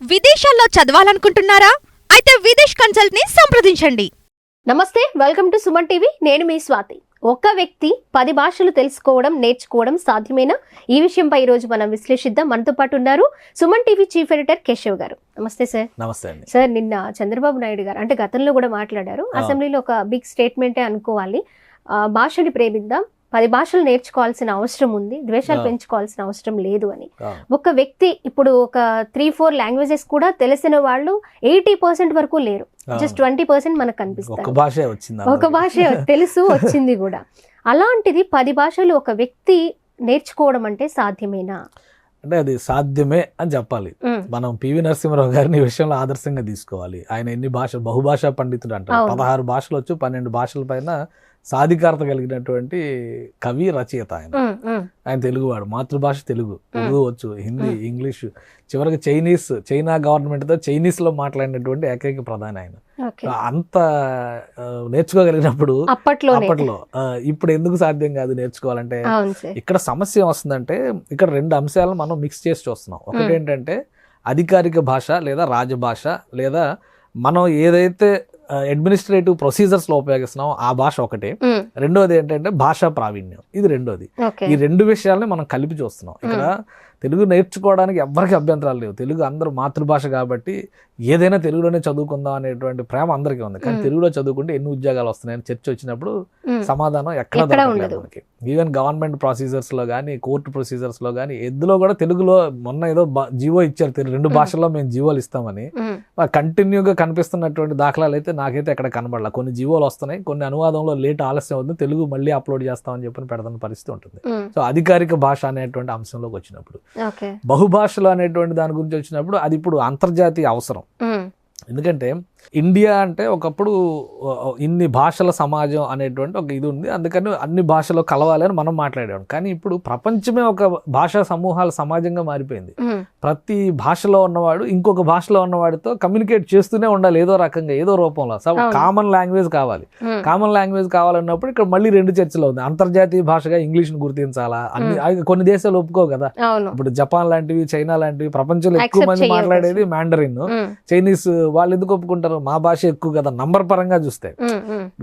విదేశాల్లో చదవాలనుకుంటున్నారా? అయితే విదేశ్ కన్సల్ట్ ని సంప్రదించండి. నమస్తే, వెల్కమ్ టు సుమన్ టీవీ. నేను మీ స్వాతి. ఒక వ్యక్తి 10 భాషలు తెలుసుకోవడం, నేర్చుకోవడం సాధ్యమేనా? ఈ విషయంపై ఈ రోజు మనం విశ్లేషిద్దాం. మనతో పాటు ఉన్నారు Suman TV chief editor Keshav గారు. నమస్తే సార్. నమస్తే అండి. సార్, నిన్న చంద్రబాబు నాయుడు గారు అంటే గతంలో కూడా మాట్లాడారు. అసెంబ్లీలో ఒక బిగ్ స్టేట్మెంటే అనుకోవాలి. భాషని ప్రేమిద్దాం, 10 భాషలు నేర్చుకోవాల్సిన అవసరం ఉంది, ద్వేషాలు పెంచుకోవాల్సిన అవసరం లేదు అని. ఒక వ్యక్తి ఇప్పుడు ఒక 3-4 లాంగ్వేజెస్ కూడా తెలిసిన వాళ్ళు 80% వరకు లేరు. జస్ట్ 20% మనకు కనిపిస్తారు. ఒక భాష తెలుసు, వచ్చింది కూడా. అలాంటిది 10 భాషలు ఒక వ్యక్తి నేర్చుకోవడం అంటే సాధ్యమేనా? అంటే అది సాధ్యమే అని చెప్పాలి. మనం పివి నరసింహారావు గారిని ఈ విషయంలో ఆదర్శంగా తీసుకోవాలి. ఆయన ఎన్ని భాషలు, బహుభాషా పండితుడు అంటారు. 16 భాషలు వచ్చు, 12 భాషల పైన సాధికారత కలిగినటువంటి కవి, రచయిత ఆయన. ఆయన తెలుగువాడు, మాతృభాష తెలుగు, ఉర్దూ వచ్చు, హిందీ, ఇంగ్లీషు, చివరికి చైనా గవర్నమెంట్ తో చైనీస్ లో మాట్లాడినటువంటి ఏకైక ప్రధాని ఆయన. అంత నేర్చుకోగలిగినప్పుడు అప్పట్లో ఇప్పుడు ఎందుకు సాధ్యం కాదు నేర్చుకోవాలంటే? ఇక్కడ సమస్య వస్తుందంటే, ఇక్కడ 2 అంశాలను మనం మిక్స్ చేసి చూస్తున్నాం. ఒకటి ఏంటంటే అధికారిక భాష లేదా రాజభాష, లేదా మనం ఏదైతే అడ్మినిస్ట్రేటివ్ ప్రొసీజర్స్ లో ఉపయోగిస్తున్నాం ఆ భాష ఒకటి. రెండోది ఏంటంటే భాషా ప్రావీణ్యం, ఇది రెండోది. ఈ 2 విషయాలని మనం కలిపి చూస్తున్నాం. ఇక్కడ తెలుగు నేర్చుకోవడానికి ఎవ్వరికి అభ్యంతరాలు లేవు. తెలుగు అందరూ మాతృభాష కాబట్టి ఏదైనా తెలుగులోనే చదువుకుందాం అనేటువంటి ప్రేమ అందరికీ ఉంది. కానీ తెలుగులో చదువుకుంటే ఎన్ని ఉద్యోగాలు వస్తున్నాయని చర్చ వచ్చినప్పుడు సమాధానం ఎక్కడ దొరకలేదు మనకి. ఈవెన్ గవర్నమెంట్ ప్రొసీజర్స్ లో కానీ, కోర్టు ప్రొసీజర్స్ లో కానీ, ఎందులో కూడా తెలుగులో మొన్న ఏదో జీవో ఇచ్చారు, 2 భాషల్లో మేము జీవోలు ఇస్తామని. కంటిన్యూగా కనిపిస్తున్నటువంటి దాఖలాలు అయితే నాకైతే ఎక్కడ కనబడాల. కొన్ని జీవోలు వస్తున్నాయి, కొన్ని అనువాదంలో లేట్ ఆలస్యం అవుతుంది, తెలుగు మళ్ళీ అప్లోడ్ చేస్తామని చెప్పి పెడుతున్న పరిస్థితి ఉంటుంది. సో అధికారిక భాష అనేటువంటి అంశంలోకి వచ్చినప్పుడు, బహుభాషలు అనేటువంటి దాని గురించి వచ్చినప్పుడు అది ఇప్పుడు అంతర్జాతీయ అవసరం. ఎందుకంటే ఇండియా అంటే ఒకప్పుడు ఇన్ని భాషల సమాజం అనేటువంటి ఒక ఇది ఉంది, అందుకని అన్ని భాషలు కలవాలి అని మనం మాట్లాడేవాం. కానీ ఇప్పుడు ప్రపంచమే ఒక భాషా సమూహాల సమాజంగా మారిపోయింది. ప్రతి భాషలో ఉన్నవాడు ఇంకొక భాషలో ఉన్నవాడితో కమ్యూనికేట్ చేస్తూనే ఉండాలి, ఏదో రకంగా, ఏదో రూపంలో. కామన్ లాంగ్వేజ్ కావాలి. కామన్ లాంగ్వేజ్ కావాలన్నప్పుడు ఇక్కడ మళ్ళీ 2 చర్చలు ఉంది. అంతర్జాతీయ భాషగా ఇంగ్లీష్ ను గుర్తించాలా? కొన్ని దేశాలు ఒప్పుకో కదా. ఇప్పుడు జపాన్ లాంటివి, చైనా లాంటివి ప్రపంచంలో ఎక్కువ మంది మాట్లాడేది మ్యాండరిన్. చైనీస్ వాళ్ళు ఎందుకు ఒప్పుకుంటారు? మా భాష ఎక్కువ కదా నంబర్ పరంగా చూస్తే.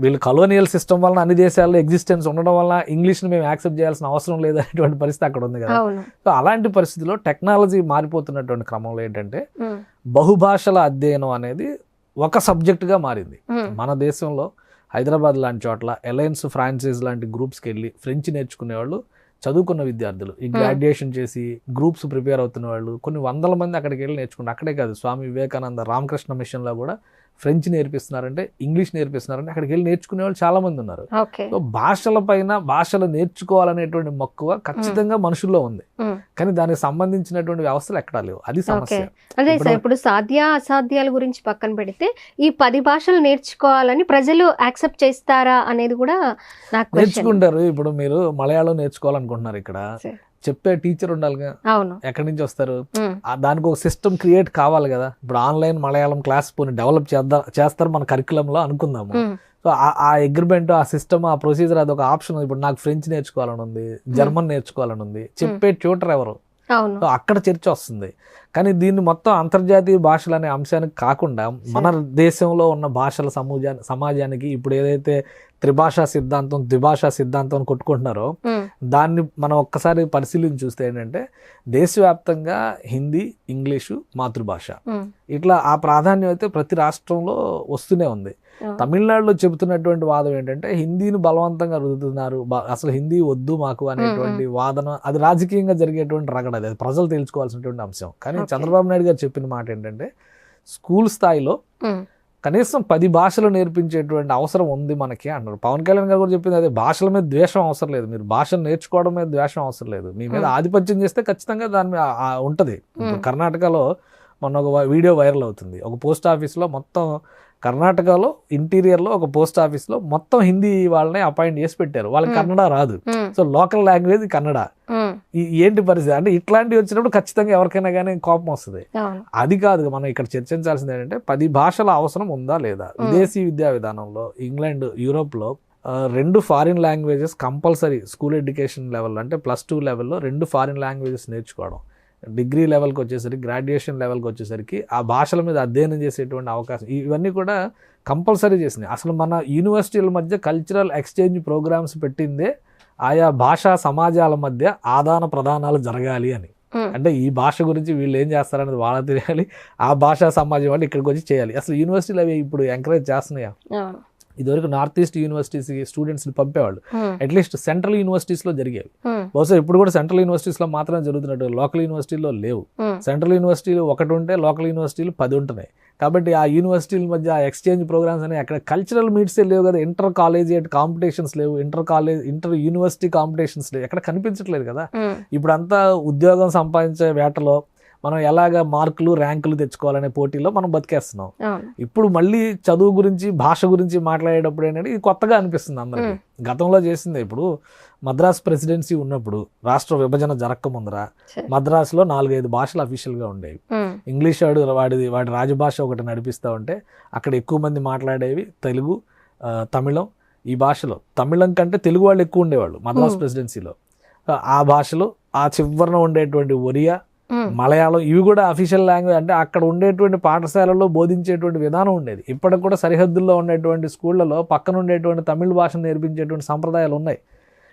వీళ్ళు కలోనియల్ సిస్టమ్ వలన అన్ని దేశాల్లో ఎగ్జిస్టెన్స్ ఉండడం వల్ల ఇంగ్లీష్ ని మేము యాక్సెప్ట్ చేయాల్సిన అవసరం లేదు అనేటువంటి పరిస్థితి అక్కడ ఉంది కదా. సో అలాంటి పరిస్థితిలో టెక్నాలజీ మారిపోతున్నటువంటి క్రమంలో ఏంటంటే బహుభాషల అధ్యయనం అనేది ఒక సబ్జెక్ట్ గా మారింది. మన దేశంలో హైదరాబాద్ లాంటి చోట్ల అలయన్స్ ఫ్రాన్సైజ్ లాంటి గ్రూప్స్కి వెళ్ళి ఫ్రెంచ్ నేర్చుకునే వాళ్ళు, చదువుకున్న విద్యార్థులు, ఈ గ్రాడ్యుయేషన్ చేసి గ్రూప్స్ ప్రిపేర్ అవుతున్న వాళ్ళు కొన్ని 100 మంది అక్కడికి వెళ్ళి నేర్చుకుంటారు. అక్కడే కాదు, స్వామి వివేకానంద రామకృష్ణ మిషన్ లో కూడా ఫ్రెంచ్ నేర్పిస్తున్నారంటే, ఇంగ్లీష్ నేర్పిస్తున్నారంటే అక్కడికి వెళ్ళి నేర్చుకునే వాళ్ళు చాలా మంది ఉన్నారు. సో భాషల పైన, భాషలు నేర్చుకోవాలనేటువంటి మక్కువ ఖచ్చితంగా మనుషుల్లో ఉంది. కానీ దానికి సంబంధించినటువంటి వ్యవస్థలు ఎక్కడా లేవు. అది సమస్య. అదే సార్, ఇప్పుడు సాధ్య అసాధ్యాల గురించి పక్కన పెడితే ఈ 10 భాషలు నేర్చుకోవాలని ప్రజలు యాక్సెప్ట్ చేస్తారా అనేది కూడా నాకు నేర్చుకుంటారు. ఇప్పుడు మీరు మలయాళం నేర్చుకోవాలనుకుంటున్నారు, ఇక్కడ చెప్పే టీచర్ ఉండాలిగా, ఎక్కడి నుంచి వస్తారు? దానికి ఒక సిస్టమ్ క్రియేట్ కావాలి కదా. ఇప్పుడు ఆన్లైన్ మలయాళం క్లాస్ పోనీ డెవలప్ చేస్తారు మన కరికులంలో అనుకుందాము. సో ఆ అగ్రిమెంట్, ఆ సిస్టమ్, ఆ ప్రొసీజర్, అది ఒక ఆప్షన్. ఇప్పుడు నాకు ఫ్రెంచ్ నేర్చుకోవాలని ఉంది, జర్మన్ నేర్చుకోవాలని ఉంది, చెప్పే ట్యూటర్ ఎవరు? సో అక్కడ చర్చ వస్తుంది. కానీ దీన్ని మొత్తం అంతర్జాతీయ భాషలు అనే అంశానికి కాకుండా మన దేశంలో ఉన్న భాషల సమాజానికి ఇప్పుడు ఏదైతే త్రిభాషా సిద్ధాంతం, ద్విభాషా సిద్ధాంతం కొట్టుకుంటున్నారో దాన్ని మనం ఒక్కసారి పరిశీలించి చూస్తే ఏంటంటే దేశవ్యాప్తంగా హిందీ, ఇంగ్లీషు మాతృభాష, ఇట్లా ఆ ప్రాధాన్యం అయితే ప్రతి రాష్ట్రంలో వస్తూనే ఉంది. తమిళనాడులో చెబుతున్నటువంటి వాదం ఏంటంటే హిందీని బలవంతంగా రుద్దుతున్నారు, అసలు హిందీ వద్దు మాకు అనేటువంటి వాదన. అది రాజకీయంగా జరిగేటువంటి రగడ, అది ప్రజలు తెలుసుకోవాల్సినటువంటి అంశం. కానీ చంద్రబాబు నాయుడు గారు చెప్పిన మాట ఏంటంటే స్కూల్ స్థాయిలో కనీసం 10 భాషలు నేర్పించేటువంటి అవసరం ఉంది మనకి అన్నారు. పవన్ కళ్యాణ్ గారు కూడా చెప్పింది అదే, భాషల మీద ద్వేషం అవసరం లేదు, మీరు భాషను నేర్చుకోవడం మీద ద్వేషం అవసరం లేదు, మీ మీద ఆధిపత్యం చేస్తే ఖచ్చితంగా దాని మీద ఉంటుంది. కర్ణాటకలో మొన్న ఒక వీడియో వైరల్ అవుతుంది. ఒక పోస్ట్ ఆఫీస్లో మొత్తం కర్ణాటకలో ఇంటీరియర్లో ఒక పోస్ట్ ఆఫీస్లో మొత్తం హిందీ వాళ్ళని అపాయింట్ చేసి పెట్టారు. వాళ్ళకి కన్నడ రాదు. So local language Kannada. ఏంటి పరిస్థితి అంటే ఇట్లాంటివి వచ్చినప్పుడు ఖచ్చితంగా ఎవరికైనా కానీ కోపం వస్తుంది. అది కాదు మనం ఇక్కడ చర్చించాల్సింది ఏంటంటే 10 భాషల అవసరం ఉందా లేదా. విదేశీ విద్యా విధానంలో ఇంగ్లాండ్, యూరోప్లో 2 foreign languages compulsory school education level అంటే +2 లెవెల్లో 2 ఫారిన్ లాంగ్వేజెస్ నేర్చుకోవడం. డిగ్రీ లెవెల్కి వచ్చేసరికి, గ్రాడ్యుయేషన్ లెవెల్కి వచ్చేసరికి ఆ భాషల మీద అధ్యయనం చేసేటువంటి అవకాశం ఇవన్నీ కూడా కంపల్సరీ చేసినాయి. అసలు మన యూనివర్సిటీల మధ్య కల్చరల్ ఎక్స్చేంజ్ ప్రోగ్రామ్స్ పెట్టిందే ఆయా భాషా సమాజాల మధ్య ఆదాన ప్రదానాలు జరగాలి అని. అంటే ఈ భాష గురించి వీళ్ళు ఏం చేస్తారనేది వాళ్ళకి తెలియాలి, ఆ భాషా సమాజం వాళ్ళు ఇక్కడికి వచ్చి చేయాలి. అసలు యూనివర్సిటీలు అవి ఇప్పుడు ఎంకరేజ్ చేస్తున్నాయా? ఇదివరకు నార్త్ ఈస్ట్ యూనివర్సిటీస్ స్టూడెంట్స్ని పంపేవాళ్ళు, అట్లీస్ట్ సెంట్రల్ యూనివర్సిటీస్లో జరిగేవి. బహుశా ఇప్పుడు కూడా సెంట్రల్ యూనివర్సిటీస్లో మాత్రమే జరుగుతున్నట్టు, లోకల్ యూనివర్సిటీలో లేవు. సెంట్రల్ యూనివర్సిటీలు 1 ఉంటే లోకల్ యూనివర్సిటీలు 10 ఉంటున్నాయి. కాబట్టి ఆ యూనివర్సిటీల మధ్య ఆ ఎక్స్చేంజ్ ప్రోగ్రామ్స్ అనేవి అక్కడ కల్చరల్ మీట్సే లేవు కదా, ఇంటర్ కాలేజియేట్ కాంపిటీషన్స్ లేవు, ఇంటర్ యూనివర్సిటీ కాంపిటీషన్స్ లేవు, ఎక్కడ కనిపించట్లేదు కదా. ఇప్పుడు అంతా ఉద్యోగం సంపాదించే వేటలో మనం ఎలాగ మార్కులు ర్యాంకులు తెచ్చుకోవాలనే పోటీలో మనం బతికేస్తున్నాం. ఇప్పుడు మళ్ళీ చదువు గురించి భాష గురించి మాట్లాడేటప్పుడు ఏంటంటే ఇది కొత్తగా అనిపిస్తుంది అందరికి. గతంలో చేసింది, ఇప్పుడు మద్రాస్ ప్రెసిడెన్సీ ఉన్నప్పుడు రాష్ట్ర విభజన జరగక ముందర మద్రాసులో 4-5 భాషలు అఫీషియల్గా ఉండేవి. ఇంగ్లీష్ వాడి రాజభాష ఒకటి నడిపిస్తూ ఉంటే అక్కడ ఎక్కువ మంది మాట్లాడేవి తెలుగు, తమిళం. ఈ భాషలో తమిళం కంటే తెలుగు వాళ్ళు ఎక్కువ ఉండేవాళ్ళు మద్రాస్ ప్రెసిడెన్సీలో. ఆ భాషలో ఆ చివరన ఉండేటువంటి ఒరియా, మలయాళం ఇవి కూడా అఫీషియల్ లాంగ్వేజ్. అంటే అక్కడ ఉండేటువంటి పాఠశాలలో బోధించేటువంటి విధానం ఉండేది. ఇప్పటికి కూడా సరిహద్దుల్లో ఉండేటువంటి స్కూళ్లలో పక్కన ఉండేటువంటి తమిళ భాషను నేర్పించేటువంటి సంప్రదాయాలు ఉన్నాయి.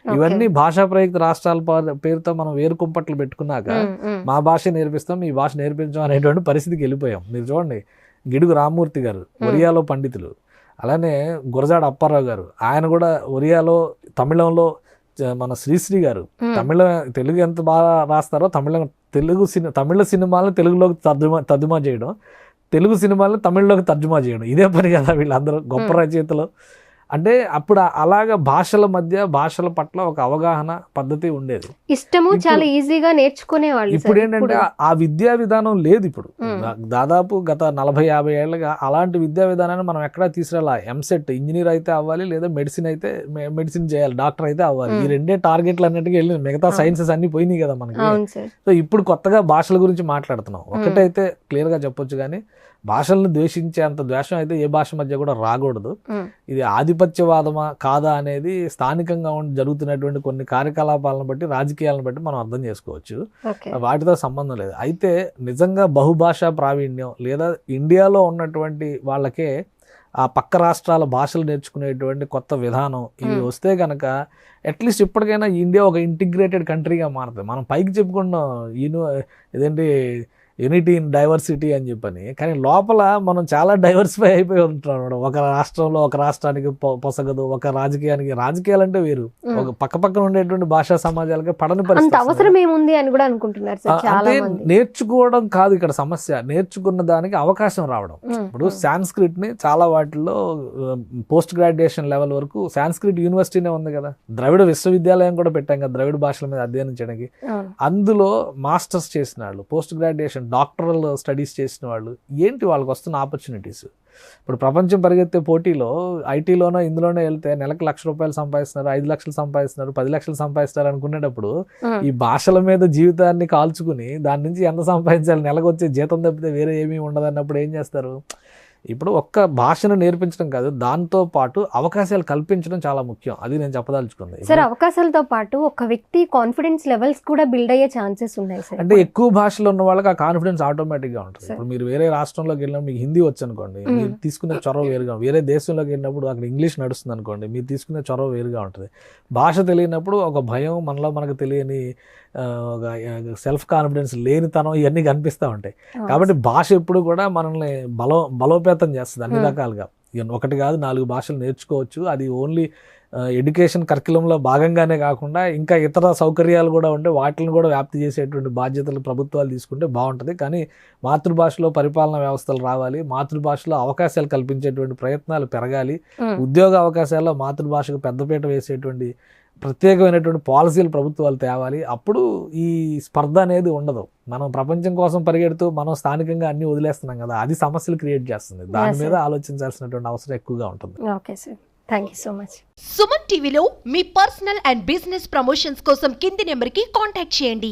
ఇవన్నీ భాషా ప్రయుక్త రాష్ట్రాల పేరుతో మనం వేరు కుంపట్లు పెట్టుకున్నాక మా భాష నేర్పిస్తాం, ఈ భాష నేర్పించాం అనేటువంటి పరిస్థితికి వెళ్ళిపోయాం. మీరు చూడండి, గిడుగు రామ్మూర్తి గారు ఒరియాలో పండితులు, అలానే గురజాడ అప్పారావు గారు, ఆయన కూడా ఒరియాలో, తమిళంలో మన శ్రీశ్రీ గారు తెలుగు ఎంత బాగా రాస్తారో తమిళ సినిమాలను తెలుగులోకి తర్జుమా చేయడం, తెలుగు సినిమాలను తమిళ్లోకి తర్జుమా చేయడం, ఇదే పని కదా వీళ్ళందరూ గొప్ప రచయితలు. అంటే అప్పుడు అలాగ భాషల మధ్య భాషల పట్ల ఒక అవగాహన పద్ధతి ఉండేది, ఇష్టము, చాలా ఈజీగా నేర్చుకునేవాళ్ళు. ఇప్పుడు ఏంటంటే ఆ విద్యా విధానం లేదు. ఇప్పుడు దాదాపు గత 40-50 ఏళ్ళగా అలాంటి విద్యా విధానాన్ని మనం ఎక్కడా తీసుకురాలా. ఎంసెట్ ఇంజనీర్ అయితే అవ్వాలి, లేదా మెడిసిన్ చేయాలి, డాక్టర్ అయితే అవ్వాలి. ఈ 2 టార్గెట్లు అన్నిటికీ వెళ్ళింది, మిగతా సైన్సెస్ అన్ని పోయినాయి కదా మనకి. సో ఇప్పుడు కొత్తగా భాషల గురించి మాట్లాడుతున్నాం. ఒకటైతే క్లియర్ గా చెప్పొచ్చు, కానీ భాషలను ద్వేషించేంత ద్వేషం అయితే ఏ భాష మధ్య కూడా రాకూడదు. ఇది ఆధిపత్యవాదమా కాదా అనేది స్థానికంగా జరుగుతున్నటువంటి కొన్ని కార్యకలాపాలను బట్టి, రాజకీయాలను బట్టి మనం అర్థం చేసుకోవచ్చు. వాటితో సంబంధం లేదు. అయితే నిజంగా బహుభాషా ప్రావీణ్యం లేదా ఇండియాలో ఉన్నటువంటి వాళ్ళకే ఆ పక్క రాష్ట్రాల భాషలు నేర్చుకునేటువంటి కొత్త విధానం ఇవి వస్తే కనుక అట్లీస్ట్ ఇప్పటికైనా ఇండియా ఒక ఇంటిగ్రేటెడ్ కంట్రీగా మారుతుంది. మనం పైకి చెప్పుకున్నాం ఇదేంటి యూనిటీ ఇన్ డైవర్సిటీ అని చెప్పని, కానీ లోపల మనం చాలా డైవర్సిఫై అయిపోయి ఉంటున్నాం. ఒక రాష్ట్రంలో ఒక రాష్ట్రానికి పొసగదు, ఒక రాజకీయాలు అంటే వేరు, ఒక పక్కన ఉండేటువంటి భాషా సమాజాలకి పడని పరిస్థితి. అవసరం ఏముంది అని కూడా అనుకుంటున్నారు. అంటే నేర్చుకోవడం కాదు ఇక్కడ సమస్య, నేర్చుకున్న దానికి అవకాశం రావడం. ఇప్పుడు సాంస్క్రిట్ ని చాలా వాటిల్లో పోస్ట్ గ్రాడ్యుయేషన్ లెవెల్ వరకు సాంస్క్రిట్ యూనివర్సిటీనే ఉంది కదా, ద్రవిడ విశ్వవిద్యాలయం కూడా పెట్టాం కదా ద్రవిడ భాషల మీద అధ్యయనం చేయడానికి. అందులో మాస్టర్స్ చేసిన వాళ్ళు, పోస్ట్ గ్రాడ్యుయేషన్ డాక్టరల్ స్టడీస్ చేసిన వాళ్ళు, ఏంటి వాళ్ళకి వస్తున్న ఆపర్చునిటీస్. ఇప్పుడు ప్రపంచం పరిగెత్తే పోటీలో ఐటీలోనో ఇందులోనే వెళ్తే నెలకు ₹1,00,000 సంపాదిస్తున్నారు, 5 లక్షలు సంపాదిస్తున్నారు, 10 లక్షలు సంపాదిస్తున్నారు అనుకునేటప్పుడు ఈ భాషల మీద జీవితాన్ని కాల్చుకుని దాని నుంచి ఎంత సంపాదించాలి, నెలకు వచ్చే జీతం తప్పితే వేరే ఏమీ ఉండదు అన్నప్పుడు ఏం చేస్తారు? ఇప్పుడు ఒక్క భాషను నేర్పించడం కాదు, దాంతో పాటు అవకాశాలు కల్పించడం చాలా ముఖ్యం. అది నేను చెప్పదలుచుకుంది. సార్, అవకాశాలతో పాటు ఒక వ్యక్తి కాన్ఫిడెన్స్ లెవెల్స్ కూడా బిల్డ్ అయ్యే ఛాన్సెస్ ఉన్నాయి సార్. అంటే ఎక్కువ భాషలు ఉన్న వాళ్ళకి ఆ కాన్ఫిడెన్స్ ఆటోమేటిక్ గా ఉంటుంది. ఇప్పుడు మీరు వేరే రాష్ట్రంలోకి వెళ్ళినప్పుడు మీకు హిందీ వచ్చు అనుకోండి, మీరు తీసుకునే చొరవ వేరుగా. వేరే దేశంలోకి వెళ్ళినప్పుడు అక్కడ ఇంగ్లీష్ నడుస్తుంది అనుకోండి, మీరు తీసుకునే చొరవ వేరుగా ఉంటుంది. భాష తెలియనప్పుడు ఒక భయం, మనకు తెలియని ఒక సెల్ఫ్ కాన్ఫిడెన్స్ లేనితనం ఇవన్నీ కనిపిస్తూ ఉంటాయి. కాబట్టి భాష ఎప్పుడు కూడా మనల్ని బలోపేతం చేస్తుంది అన్ని రకాలుగా. ఒకటి కాదు 4 భాషలు నేర్చుకోవచ్చు. అది ఓన్లీ ఎడ్యుకేషన్ కరికులంలో భాగంగానే కాకుండా ఇంకా ఇతర సౌకర్యాలు కూడా ఉంటే వాటిని కూడా వ్యాప్తి చేసేటువంటి బాధ్యతలు ప్రభుత్వాలు తీసుకుంటే బాగుంటుంది. కానీ మాతృభాషలో పరిపాలనా వ్యవస్థలు రావాలి, మాతృభాషలో అవకాశాలు కల్పించేటువంటి ప్రయత్నాలు పెరగాలి, ఉద్యోగ అవకాశాల్లో మాతృభాషకు పెద్దపీట వేసేటువంటి ప్రత్యేకమైనటువంటి పాలసీలు ప్రభుత్వాలు తేవాలి. అప్పుడు ఈ స్పర్ధ అనేది ఉండదు. మనం ప్రపంచం కోసం పరిగెడుతూ మనం స్థానికంగా అన్ని వదిలేస్తున్నాం కదా, అది సమస్యలు క్రియేట్ చేస్తుంది. దాని మీద ఆలోచించాల్సినటువంటి అవసరం ఎక్కువగా ఉంటుంది. Okay sir, thank you so much. Suman టీవీలో మీ పర్సనల్ అండ్ బిజినెస్ ప్రమోషన్స్ కోసం కింది నెంబర్కి కాంటాక్ట్ చేయండి.